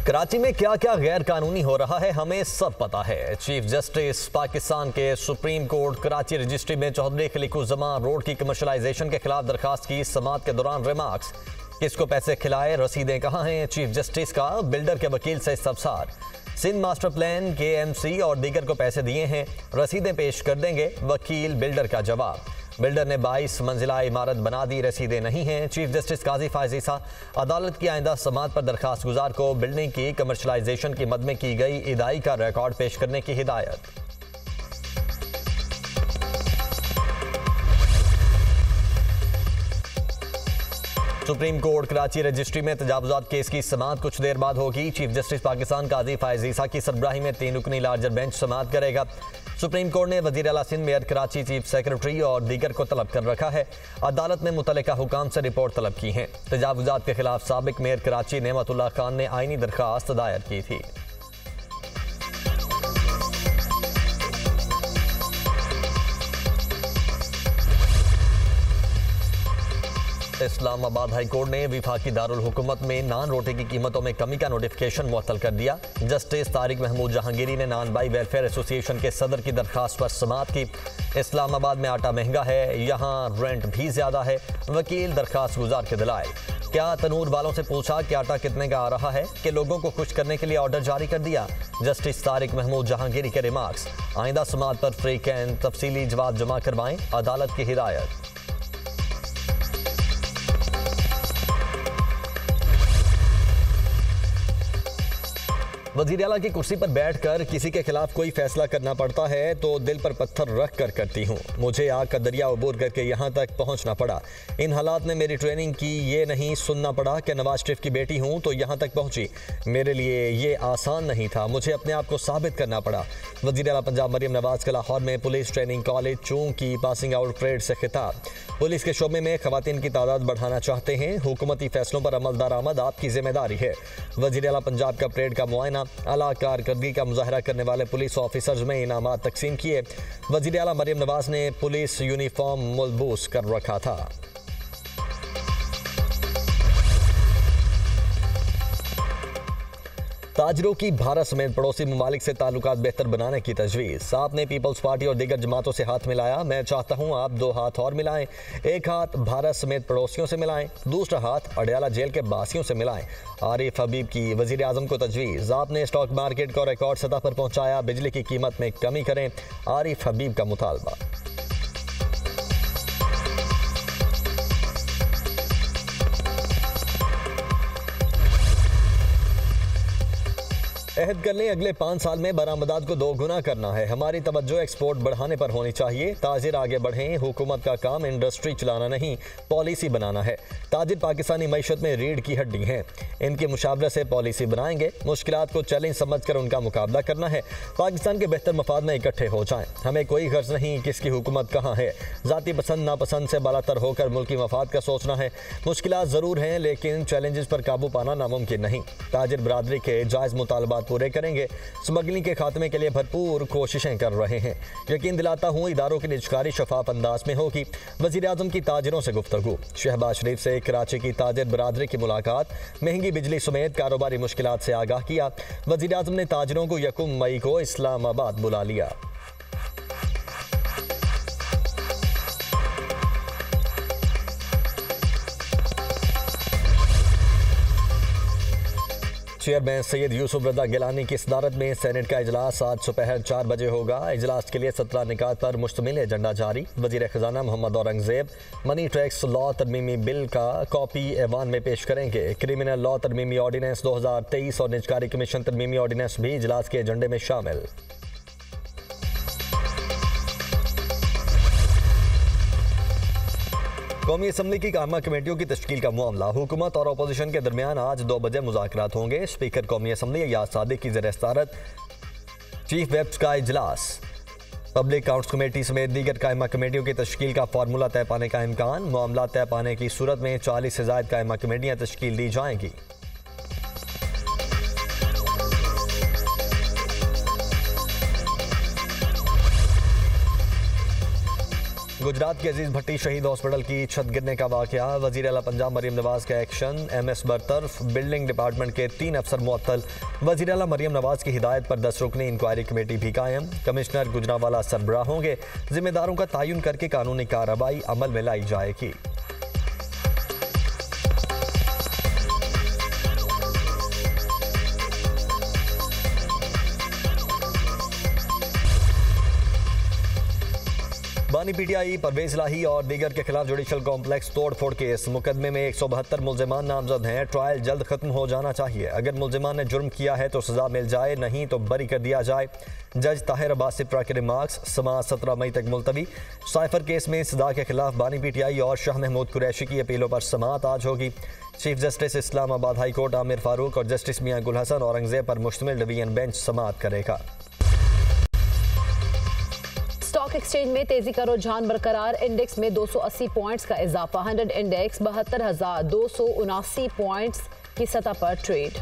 कराची में क्या क्या गैर कानूनी हो रहा है हमें सब पता है। चीफ जस्टिस पाकिस्तान के सुप्रीम कोर्ट कराची रजिस्ट्री में चौधरी खलीकुज़्ज़मान रोड की कमर्शलाइजेशन के खिलाफ दरखास्त की समाअत के दौरान रिमार्क्स। किसको पैसे खिलाए, रसीदें कहाँ हैं? चीफ जस्टिस का बिल्डर के वकील से इस्तफसार। सिंध मास्टर प्लान के एमसी और दीगर को पैसे दिए हैं, रसीदें पेश कर देंगे, वकील बिल्डर का जवाब। बिल्डर ने 22 मंजिला इमारत बना दी, रसीदें नहीं हैं। चीफ जस्टिस काजी फायज ईसा अदालत की आइंदा समाअत पर दरखास्त गुजार को बिल्डिंग की कमर्शलाइजेशन की मद में की गई इदाई का रिकॉर्ड पेश करने की हिदायत। सुप्रीम कोर्ट कराची रजिस्ट्री में तजावुजात केस की समाअत कुछ देर बाद होगी। चीफ जस्टिस पाकिस्तान काजी फायज ईसा की सरबराही में 3 रुकनी लार्जर बेंच समाअत करेगा। सुप्रीम कोर्ट ने वजीर आला Sindh, mayor Karachi, chief secretary और दीगर को तलब कर रखा है। अदालत ने मुतल्लिका हुकाम से रिपोर्ट तलब की है। तजावुजात के खिलाफ साबिक मेयर कराची नेमतुल्लाह खान ने आईनी दरखास्त दायर की थी। इस्लामाबाद हाई कोर्ट ने विफाकी दारुल हुकूमत में नान रोटी की कीमतों में कमी का नोटिफिकेशन मुअत्तल कर दिया। जस्टिस तारिक महमूद जहांगीरी ने नान बाई वेलफेयर एसोसिएशन के सदर की दरखास्त पर समाअत की। इस्लामाबाद में आटा महंगा है, यहाँ रेंट भी ज्यादा है, वकील दरखास्त गुजार के दलाइल। क्या तनूर वालों से पूछा कि आटा कितने का आ रहा है कि लोगों को खुश करने के लिए ऑर्डर जारी कर दिया। जस्टिस तारिक महमूद जहांगीरी के रिमार्क्स। आइंदा समाअत पर फ्री कैन तफसीली जवाब जमा करवाएं, अदालत की हिदायत। वज़ीर आला की कुर्सी पर बैठकर किसी के खिलाफ कोई फैसला करना पड़ता है तो दिल पर पत्थर रख कर करती हूँ। मुझे आग का दरिया अबूर करके यहाँ तक पहुँचना पड़ा। इन हालात में मेरी ट्रेनिंग की ये नहीं सुनना पड़ा कि नवाज शरीफ की बेटी हूँ तो यहाँ तक पहुँची। मेरे लिए ये आसान नहीं था, मुझे अपने आप को साबित करना पड़ा। वज़ीर आला पंजाब मरियम नवाज का लाहौर में पुलिस ट्रेनिंग कॉलेज चूं की पासिंग आउट परेड से खिताब। पुलिस के शोबे में खवातीन की तादाद बढ़ाना चाहते हैं, हुकूमती फैसलों पर अमल दरामद आपकी जिम्मेदारी है। वज़ीर आला पंजाब का परेड का मुआयना, आला कारकर्दगी का मुजाहरा करने वाले पुलिस ऑफिसर्स में इनामात तकसीम किए। वज़ीर आला मरियम नवाज ने पुलिस यूनिफॉर्म मुलबूस कर रखा था। ताजरों की भारत समेत पड़ोसी ममालिक से ताल्लुकात बेहतर बनाने की तजवीज़। साहब ने पीपल्स पार्टी और दीगर जमातों से हाथ मिलाया। मैं चाहता हूं आप 2 हाथ और मिलाएं। एक हाथ भारत समेत पड़ोसियों से मिलाएं, दूसरा हाथ अडयाला जेल के बासियों से मिलाएं। आरिफ हबीब की वज़ीर आज़म को तजवीज़। आपने स्टॉक मार्केट को रिकॉर्ड सतह पर पहुँचाया, बिजली की कीमत में कमी करें, आरिफ हबीब का मुतालबा। अहद कर लें अगले 5 साल में बरामदात को 2 गुना करना है। हमारी तवज्जो एक्सपोर्ट बढ़ाने पर होनी चाहिए। ताजिर आगे बढ़ें, हुकूमत का काम इंडस्ट्री चलाना नहीं, पॉलिसी बनाना है। ताजिर पाकिस्तानी मईशत में रीढ़ की हड्डी हैं, इनकी मुशावरत से पॉलिसी बनाएंगे। मुश्किलात को चैलेंज समझकर उनका मुकाबला करना है। पाकिस्तान के बेहतर मफाद में इकट्ठे हो जाएं। हमें कोई गर्ज नहीं किसकी हुकूमत कहाँ है। ज़ाती पसंद नापसंद से बालातर होकर मुल्की मफाद का सोचना है। मुश्किलात ज़रूर हैं लेकिन चैलेंजेस पर काबू पाना नामुमकिन नहीं। ताजिर बरादरी के जायज़ मुतालबात पूरे करेंगे। स्मगलिंग के खात्मे के लिए भरपूर कोशिशें कर रहे हैं। यकीन दिलाता हूँ इदारों की निजकारी शफाफ अंदाज में होगी। वज़ीर आज़म की ताजिरों से गुफ्तगू। शहबाज शरीफ से कराची की ताजिर बरादरी की मुलाकात। महंगी बिजली समेत कारोबारी मुश्किलात से आगाह किया। वज़ीर आज़म ने ताजिरों को 1 मई को इस्लामाबाद बुला लिया। चेयरमैन सैयद यूसुफ रज़ा गिलानी की सदारत में सेनेट का इजलास आज दोपहर 4 बजे होगा। इजलास के लिए 17 निकात पर मुश्तमिल एजेंडा जारी। वज़ीर ख़जाना Mohammad Aurangzeb money tax law तरमीमी बिल का कॉपी ऐवान में पेश करेंगे। क्रिमिनल लॉ तरमीमी ऑर्डिनेंस 2023 और निजकारी कमीशन तरमीमी ऑर्डिनेंस भी इजलास के एजेंडे में शामिल। कौमी असम्बली की कायमा कमेटियों की तश्कील का मामला। हुकूमत और अपोजिशन के दरमियान आज 2 बजे मुज़ाकरात होंगे। स्पीकर कौमी असम्बली एयाज सादिक की ज़ेर सदारत चीफ व्हिप्स का इजलास। पब्लिक अकाउंट्स कमेटी समेत दीगर कायमा कमेटियों की तश्कील का फार्मूला तय पाने का इम्कान। मामला तय पाने की सूरत में 40 से ज़ायद कायमा कमेटियाँ तश्कील दी जाएंगी। गुजरात के अजीज भट्टी शहीद हॉस्पिटल की छत गिरने का वाकया, वजीर आला पंजाब मरियम नवाज का एक्शन, MS बरतरफ, बिल्डिंग डिपार्टमेंट के 3 अफसर मुअत्तल। वजीर आला मरियम नवाज की हिदायत पर 10 रुकनी इंक्वायरी कमेटी भी कायम। कमिश्नर गुजरांवाला सरबराह होंगे। जिम्मेदारों का तयन करके कानूनी कार्रवाई अमल में लाई जाएगी। बानी PTI परवेज लाही और दीगर के खिलाफ जुडिशल कॉम्प्लेक्स तोड़फोड़ केस। मुकदमे में 172 मुल्जिमान नामजद हैं। ट्रायल जल्द खत्म हो जाना चाहिए। अगर मुल्जिमान ने जुर्म किया है तो सजा मिल जाए, नहीं तो बरी कर दिया जाए। जज ताहिर अब्बास सिप्रा के रिमार्क्स। समाअत 17 मई तक मुलतवी। साइफर केस में सजा के खिलाफ बानी PTI और शाह महमूद कुरैशी की अपीलों पर समाअत आज होगी। Chief justice Islamabad high court Aamir Farooq और जस्टिस मियां गुल हसन औरंगजेब पर मुश्तमिल डिवीजन बेंच समाअत करेगा। स्टॉक एक्सचेंज में तेजी का रुझान बरकरार। इंडेक्स में 280 पॉइंट्स का इजाफा। 100 इंडेक्स 72,279 पॉइंट्स की सतह पर ट्रेड।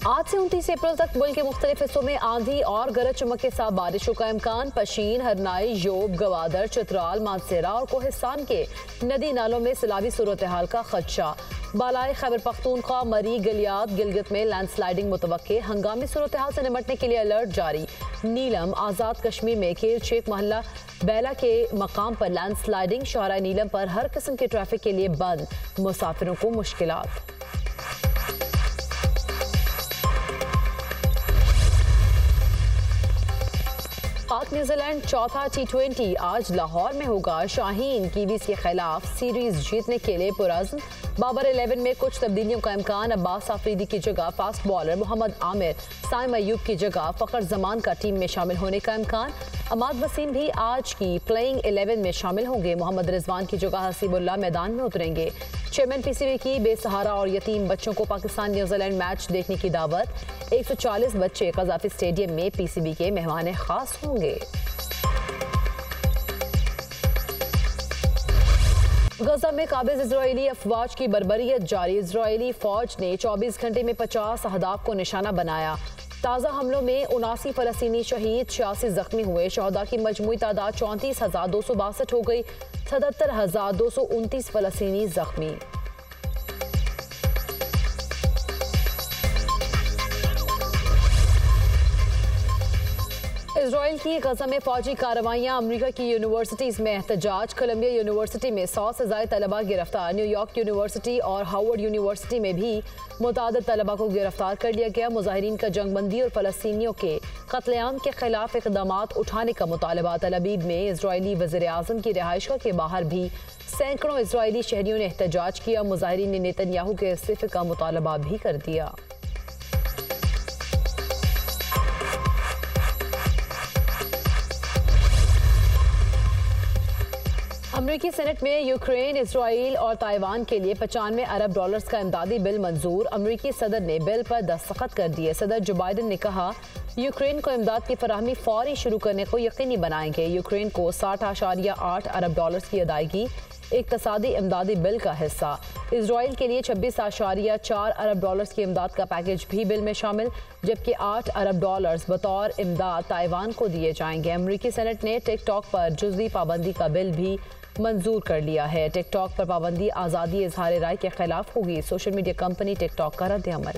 आज से 29 अप्रैल तक मुल्क के मुख्तलिफ हिस्सों में आंधी और गरज चमक के साथ बारिशों का इम्कान। पशीन, हरनाई, योब, गवादर, चित्राल, मानसेरा और कोहिस्तान के नदी नालों में सैलाबी सूरत हाल का खदशा। बालाई खैबर पख्तूनख्वा, मरी, गलियात, गिलगित में लैंडस्लाइडिंग मुतवक्के। हंगामी सूरत हाल से निमटने के लिए अलर्ट जारी। नीलम, आज़ाद कश्मीर में खेल शेख महल्ला बैला के मकाम पर लैंडस्लाइडिंग। शाहरा नीलम पर हर किस्म के ट्रैफिक के लिए बंद। मुसाफिरों को मुश्किलात। पाक न्यूजीलैंड चौथा T20 आज लाहौर में होगा। शाहीन कीवीज के खिलाफ सीरीज जीतने के लिए पुरज़्म। बाबर 11 में कुछ तब्दीलियों का इम्कान। अब्बास आफरीदी की जगह फास्ट बॉलर मोहम्मद आमिर, साइम अयूब की जगह फ़खर जमान का टीम में शामिल होने का इम्कान। अमाद वसीम भी आज की प्लेइंग 11 में शामिल होंगे। मोहम्मद रिजवान की जगह हसीबुल्लाह मैदान में उतरेंगे। चेयरमैन PCB की बेसहारा और यतीम बच्चों को पाकिस्तान न्यूजीलैंड मैच देखने की दावत। 140 बच्चे कज़ाफी स्टेडियम में PCB के मेहमान खास होंगे। गजा में काबिज इजरायली अफवाज की बर्बरियत जारी। इजरायली फौज ने 24 घंटे में 50 अहदाफ को निशाना बनाया। ताज़ा हमलों में 79 फ़लस्तीनी शहीद, 86 जख्मी हुए। शहदा की मजमूई तादाद 34,262 हो गई। 77,229 फ़लस्तीनी जख्मी। इजराइल की गजा में फौजी कार्रवाइयाँ। अमरीका की यूनिवर्सिटीज़ में एहतजाज। कोलंबिया यूनिवर्सिटी में 100 से ज़ायद तलबा गिरफ्तार। न्यूयॉर्क यूनिवर्सिटी और हार्वर्ड यूनिवर्सिटी में भी मुतादिद तलबा को गिरफ्तार कर लिया गया। मुजाहिरीन का जंगबंदी और फ़लस्तीनियों के कत्लेआम के खिलाफ इक़दामात उठाने का मुतालबा। तल-अबीब में इजरायली वज़ीर आज़म की रिहाइशगाह के बाहर भी सैकड़ों इजरायली शहरियों ने एहतजाज किया। मुजाहिरीन ने नेतन्याहू के इस्तीफ़े का मुतालबा भी कर दिया। अमरीकी सेनेट में यूक्रेन, इसराइल और ताइवान के लिए 95 अरब डॉलर्स का इमदादी बिल मंजूर। अमरीकी सदर ने बिल पर दस्तखत कर दिए। सदर जो बाइडन ने कहा यूक्रेन को इमदाद की फराहमी फौरी शुरू करने को यकीनी बनाएंगे। यूक्रेन को 60.8 अरब डॉलर्स की अदायगी इक्तसादी इमदादी बिल का हिस्सा। इसराइल के लिए 26.4 अरब डॉलर्स की इमदाद का पैकेज भी बिल में शामिल, जबकि 8 अरब डॉलर्स बतौर इमदाद ताइवान को दिए जाएंगे। अमरीकी सेनेट ने टिकटॉक पर जुज़वी पाबंदी का बिल भी मंजूर कर लिया है। टिकटॉक पर पाबंदी आज़ादी इजहार राय के खिलाफ होगी। सोशल मीडिया कंपनी टिकटॉक का रद्द अमल।